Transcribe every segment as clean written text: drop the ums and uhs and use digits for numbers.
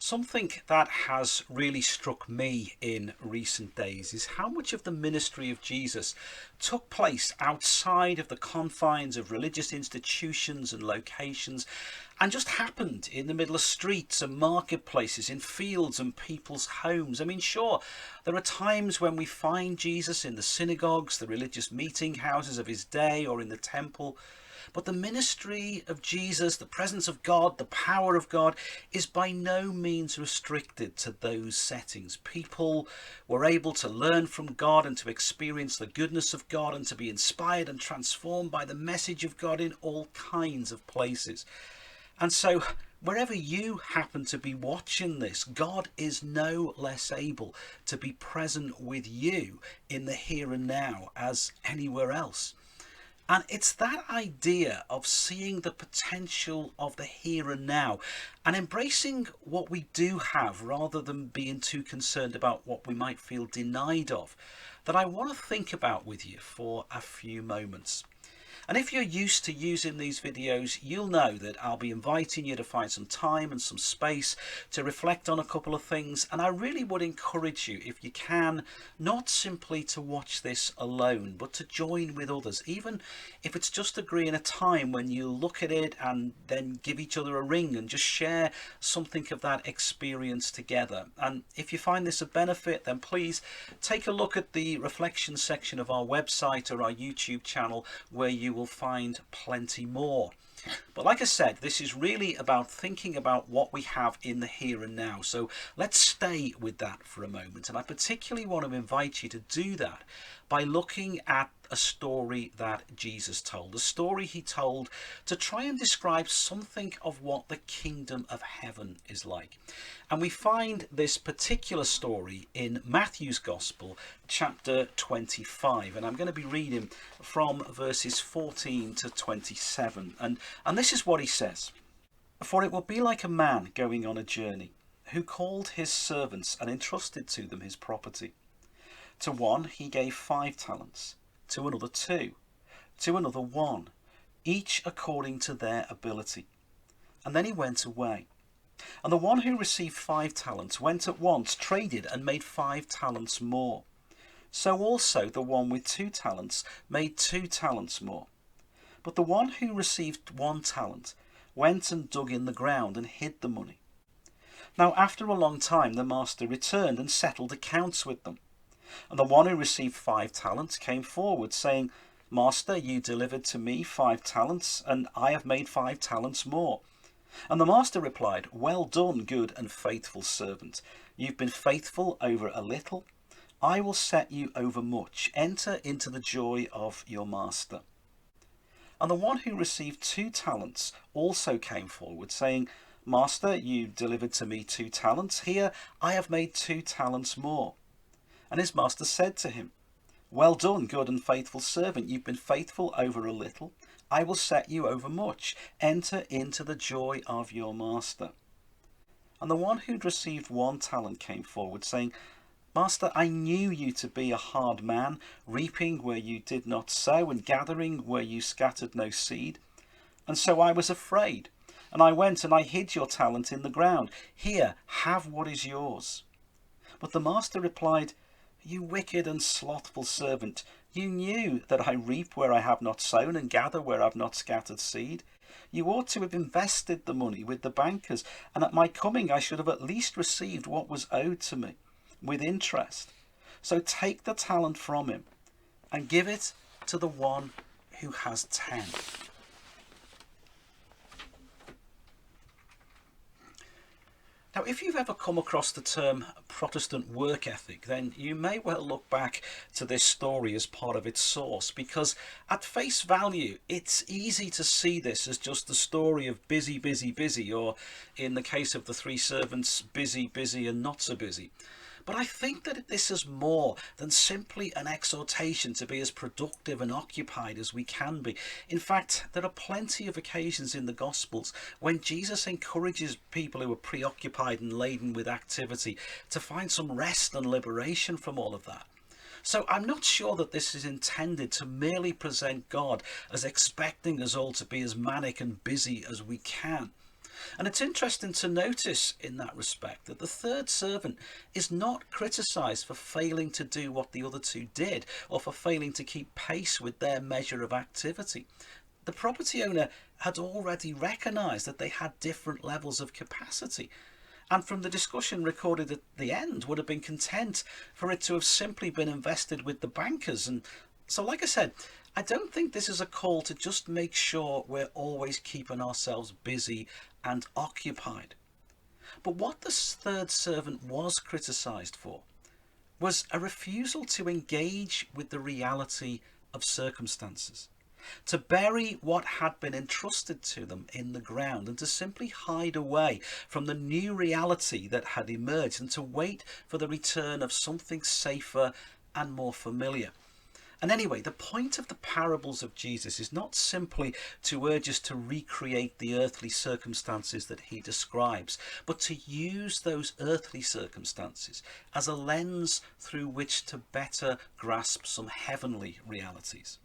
Something that has really struck me in recent days is how much of the ministry of Jesus took place outside of the confines of religious institutions and locations and just happened in the middle of streets and marketplaces, in fields and people's homes. I mean, sure, there are times when we find Jesus in the synagogues, the religious meeting houses of his day, or in the temple. But the ministry of Jesus, the presence of God, the power of God is by no means restricted to those settings. People were able to learn from God and to experience the goodness of God and to be inspired and transformed by the message of God in all kinds of places. And so wherever you happen to be watching this, God is no less able to be present with you in the here and now as anywhere else. And it's that idea of seeing the potential of the here and now and embracing what we do have rather than being too concerned about what we might feel denied of that I want to think about with you for a few moments. And if you're used to using these videos, you'll know that I'll be inviting you to find some time and some space to reflect on a couple of things. And I really would encourage you, if you can, not simply to watch this alone, but to join with others, even if it's just agreeing a time when you look at it and then give each other a ring and just share something of that experience together. And if you find this a benefit, then please take a look at the reflection section of our website or our YouTube channel, where you will find plenty more. But like I said, this is really about thinking about what we have in the here and now. So let's stay with that for a moment. And I particularly want to invite you to do that by looking at a story that Jesus told, a story he told to try and describe something of what the kingdom of heaven is like. And we find this particular story in Matthew's Gospel, chapter 25. And I'm going to be reading from verses 14 to 27. And this is what he says. For it will be like a man going on a journey, who called his servants and entrusted to them his property. To one he gave 5 talents, to another 2, to another 1, each according to their ability. And then he went away. And the one who received 5 talents went at once, traded, and made 5 talents more. So also the one with 2 talents made 2 talents more. But the one who received 1 talent went and dug in the ground and hid the money. Now after a long time the master returned and settled accounts with them. And the one who received 5 talents came forward, saying, Master, you delivered to me 5 talents, and I have made 5 talents more. And the master replied, Well done, good and faithful servant. You've been faithful over a little. I will set you over much. Enter into the joy of your master. And the one who received 2 talents also came forward, saying, Master, you delivered to me 2 talents. Here I have made 2 talents more. And his master said to him, Well done, good and faithful servant. You've been faithful over a little. I will set you over much. Enter into the joy of your master. And the one who'd received 1 talent came forward, saying, Master, I knew you to be a hard man, reaping where you did not sow, and gathering where you scattered no seed. And so I was afraid, and I went and I hid your talent in the ground. Here, have what is yours. But the master replied, You wicked and slothful servant, you knew that I reap where I have not sown and gather where I have not scattered seed. You ought to have invested the money with the bankers, and at my coming I should have at least received what was owed to me, with interest. So take the talent from him and give it to the one who has 10. Now, if you've ever come across the term Protestant work ethic, then you may well look back to this story as part of its source, because at face value, it's easy to see this as just the story of busy, busy, busy, or in the case of the 3 servants, busy, busy, and not so busy. But I think that this is more than simply an exhortation to be as productive and occupied as we can be. In fact, there are plenty of occasions in the Gospels when Jesus encourages people who are preoccupied and laden with activity to find some rest and liberation from all of that. So I'm not sure that this is intended to merely present God as expecting us all to be as manic and busy as we can. And it's interesting to notice in that respect that the third servant is not criticised for failing to do what the other two did, or for failing to keep pace with their measure of activity. The property owner had already recognised that they had different levels of capacity, and from the discussion recorded at the end would have been content for it to have simply been invested with the bankers. And so, like I said, I don't think this is a call to just make sure we're always keeping ourselves busy and occupied. But what the third servant was criticised for was a refusal to engage with the reality of circumstances, to bury what had been entrusted to them in the ground, and to simply hide away from the new reality that had emerged, and to wait for the return of something safer and more familiar. And anyway, the point of the parables of Jesus is not simply to urge us to recreate the earthly circumstances that he describes, but to use those earthly circumstances as a lens through which to better grasp some heavenly realities.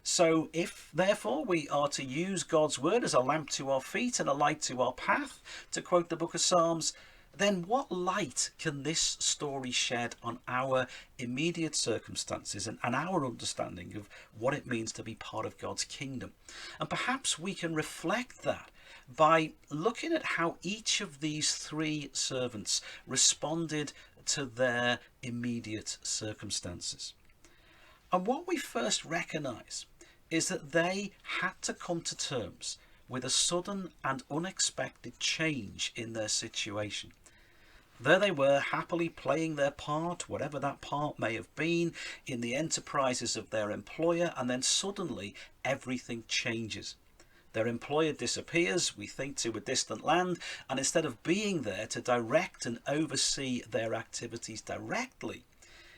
So if, therefore, we are to use God's word as a lamp to our feet and a light to our path, to quote the book of Psalms, then what light can this story shed on our immediate circumstances and our understanding of what it means to be part of God's kingdom? And perhaps we can reflect that by looking at how each of these three servants responded to their immediate circumstances. And what we first recognise is that they had to come to terms with a sudden and unexpected change in their situation. There they were, happily playing their part, whatever that part may have been, in the enterprises of their employer, and then suddenly everything changes. Their employer disappears, we think, to a distant land, and instead of being there to direct and oversee their activities directly,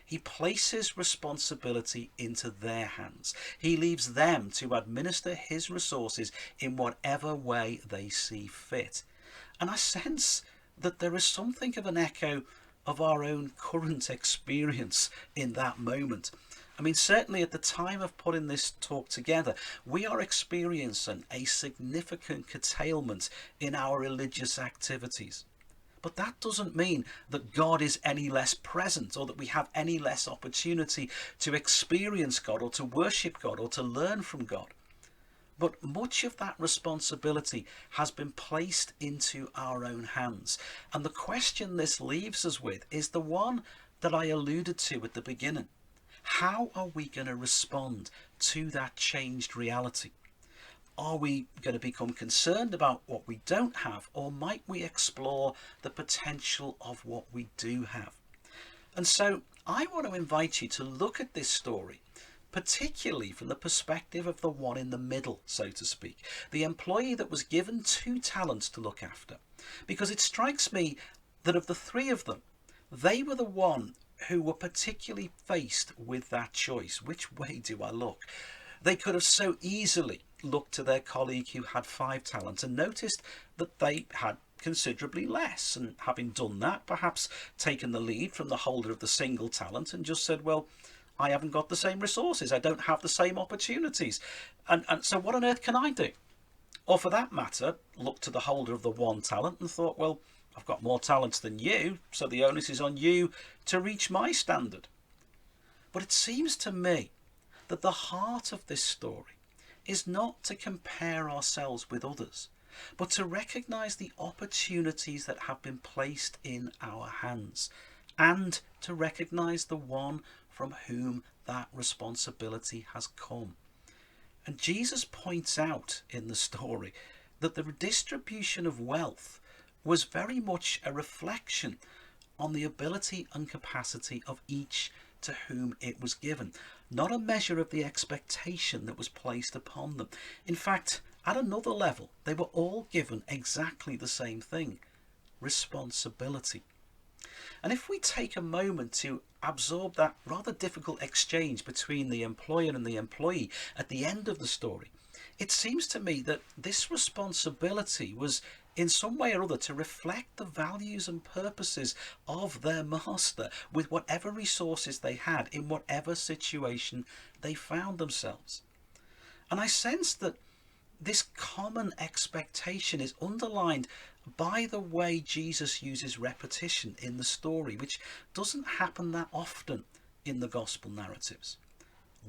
he places responsibility into their hands. He leaves them to administer his resources in whatever way they see fit. And I sense that there is something of an echo of our own current experience in that moment. I mean, certainly at the time of putting this talk together, we are experiencing a significant curtailment in our religious activities. But that doesn't mean that God is any less present, or that we have any less opportunity to experience God, or to worship God, or to learn from God. But much of that responsibility has been placed into our own hands. And the question this leaves us with is the one that I alluded to at the beginning. How are we going to respond to that changed reality? Are we going to become concerned about what we don't have, or might we explore the potential of what we do have? And so I want to invite you to look at this story, particularly from the perspective of the one in the middle, so to speak, the employee that was given 2 talents to look after. Because it strikes me that of the 3 of them, they were the one who were particularly faced with that choice. Which way do I look? They could have so easily looked to their colleague who had 5 talents and noticed that they had considerably less, and having done that, perhaps taken the lead from the holder of the single talent and just said, well, I haven't got the same resources, I don't have the same opportunities, and so what on earth can I do? Or for that matter, looked to the holder of the 1 talent and thought, well, I've got more talents than you, so the onus is on you to reach my standard. But it seems to me that the heart of this story is not to compare ourselves with others, but to recognise the opportunities that have been placed in our hands, and to recognise the one from whom that responsibility has come. And Jesus points out in the story that the distribution of wealth was very much a reflection on the ability and capacity of each to whom it was given, not a measure of the expectation that was placed upon them. In fact, at another level, they were all given exactly the same thing: responsibility. And if we take a moment to absorb that rather difficult exchange between the employer and the employee at the end of the story, it seems to me that this responsibility was in some way or other to reflect the values and purposes of their master with whatever resources they had in whatever situation they found themselves. And I sense that this common expectation is underlined by the way Jesus uses repetition in the story, which doesn't happen that often in the gospel narratives.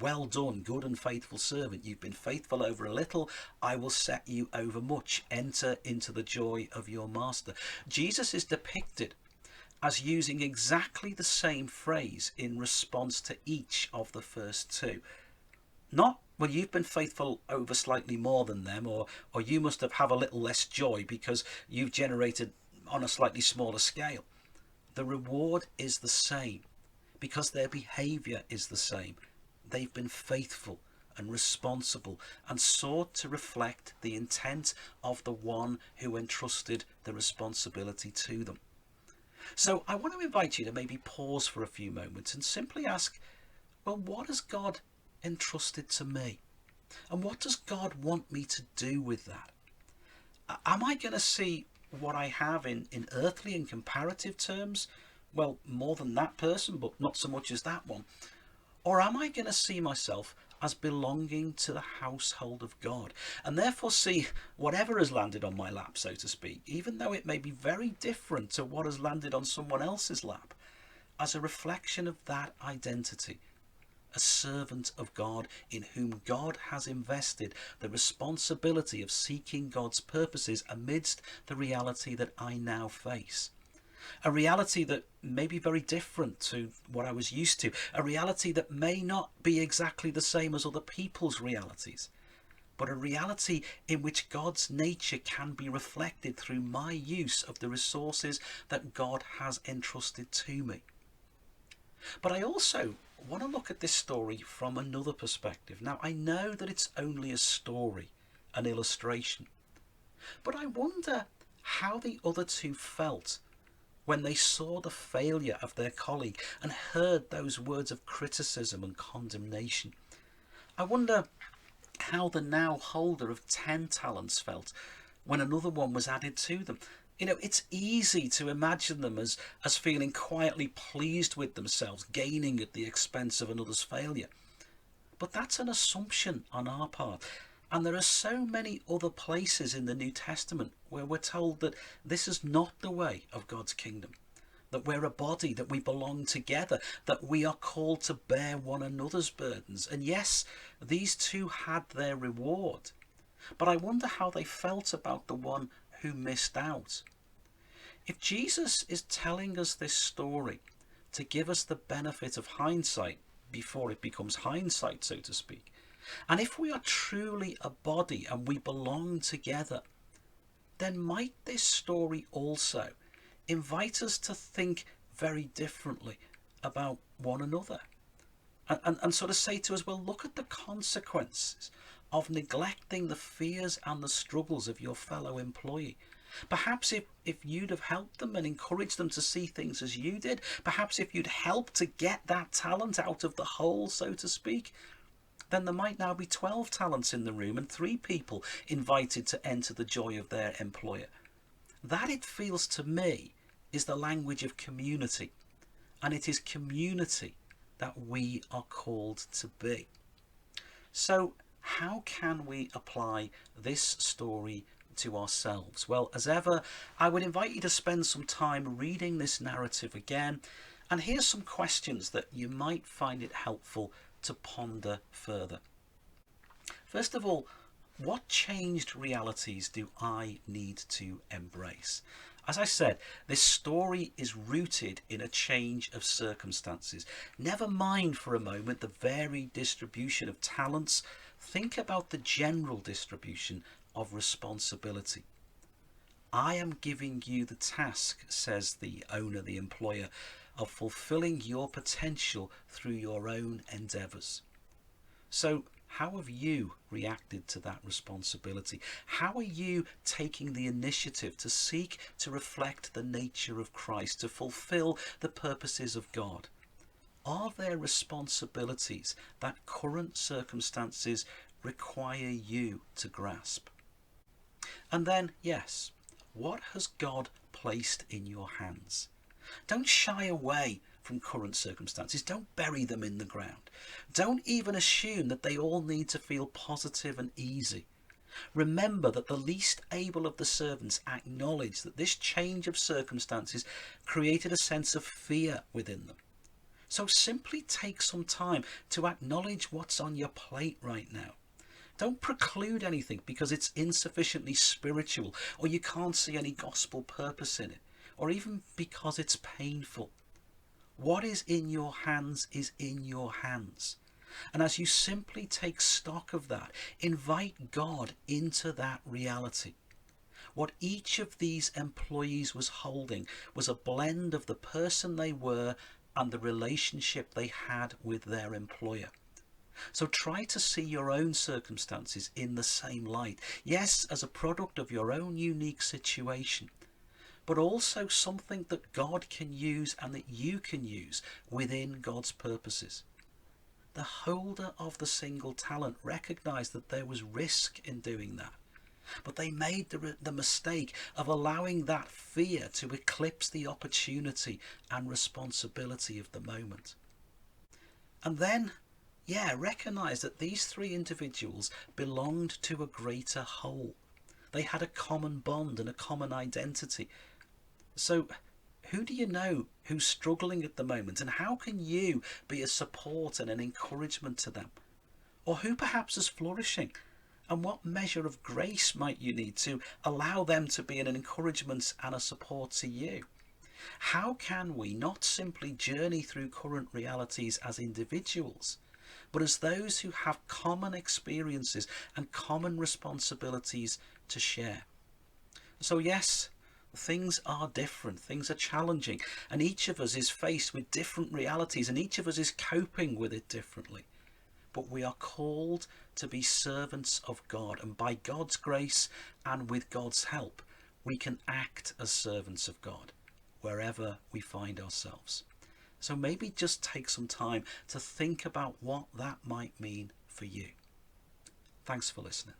Well done, good and faithful servant. You've been faithful over a little. I will set you over much. Enter into the joy of your master. Jesus is depicted as using exactly the same phrase in response to each of the first two. Not, well, you've been faithful over slightly more than them, or you must have a little less joy because you've generated on a slightly smaller scale. The reward is the same because their behaviour is the same. They've been faithful and responsible and sought to reflect the intent of the one who entrusted the responsibility to them. So I want to invite you to maybe pause for a few moments and simply ask, well, what has God entrusted to me? And what does God want me to do with that? Am I going to see what I have in earthly and comparative terms? Well, more than that person, but not so much as that one. Or am I going to see myself as belonging to the household of God, and therefore see whatever has landed on my lap, so to speak, even though it may be very different to what has landed on someone else's lap, as a reflection of that identity, a servant of God in whom God has invested the responsibility of seeking God's purposes amidst the reality that I now face. A reality that may be very different to what I was used to. A reality that may not be exactly the same as other people's realities. But a reality in which God's nature can be reflected through my use of the resources that God has entrusted to me. But I also want to look at this story from another perspective. Now, I know that it's only a story, an illustration. But I wonder how the other two felt when they saw the failure of their colleague and heard those words of criticism and condemnation. I wonder how the now holder of 10 talents felt when another one was added to them. You know, it's easy to imagine them as feeling quietly pleased with themselves, gaining at the expense of another's failure. But that's an assumption on our part. And there are so many other places in the New Testament where we're told that this is not the way of God's kingdom, that we're a body, that we belong together, that we are called to bear one another's burdens. And yes, these two had their reward, but I wonder how they felt about the one who missed out. If Jesus is telling us this story to give us the benefit of hindsight before it becomes hindsight, so to speak, and if we are truly a body and we belong together, then might this story also invite us to think very differently about one another and sort of say to us, well, look at the consequences of neglecting the fears and the struggles of your fellow employee. Perhaps if you'd have helped them and encouraged them to see things as you did, perhaps if you'd helped to get that talent out of the hole, so to speak, then there might now be 12 talents in the room and 3 people invited to enter the joy of their employer. That, it feels to me, is the language of community. And it is community that we are called to be. So how can we apply this story to ourselves? Well, as ever, I would invite you to spend some time reading this narrative again. And here's some questions that you might find it helpful to ponder further. First of all, what changed realities do I need to embrace? As I said, this story is rooted in a change of circumstances. Never mind for a moment the varied distribution of talents. Think about the general distribution of responsibility. I am giving you the task, says the owner, the employer, of fulfilling your potential through your own endeavours. So how have you reacted to that responsibility? How are you taking the initiative to seek to reflect the nature of Christ, to fulfill the purposes of God? Are there responsibilities that current circumstances require you to grasp? And then, yes, what has God placed in your hands? Don't shy away from current circumstances. Don't bury them in the ground. Don't even assume that they all need to feel positive and easy. Remember that the least able of the servants acknowledged that this change of circumstances created a sense of fear within them. So simply take some time to acknowledge what's on your plate right now. Don't preclude anything because it's insufficiently spiritual, or you can't see any gospel purpose in it, or even because it's painful. What is in your hands is in your hands. And as you simply take stock of that, invite God into that reality. What each of these employees was holding was a blend of the person they were and the relationship they had with their employer. So try to see your own circumstances in the same light. Yes, as a product of your own unique situation, but also something that God can use and that you can use within God's purposes. The holder of the single talent recognized that there was risk in doing that, but they made the mistake of allowing that fear to eclipse the opportunity and responsibility of the moment. And then, recognize that these three individuals belonged to a greater whole. They had a common bond and a common identity. So who do you know who's struggling at the moment, and how can you be a support and an encouragement to them? Or who perhaps is flourishing, and what measure of grace might you need to allow them to be an encouragement and a support to you? How can we not simply journey through current realities as individuals, but as those who have common experiences and common responsibilities to share? So yes, things are different, things are challenging, and each of us is faced with different realities, and each of us is coping with it differently. But we are called to be servants of God, and by God's grace and with God's help, we can act as servants of God wherever we find ourselves. So maybe just take some time to think about what that might mean for you. Thanks for listening.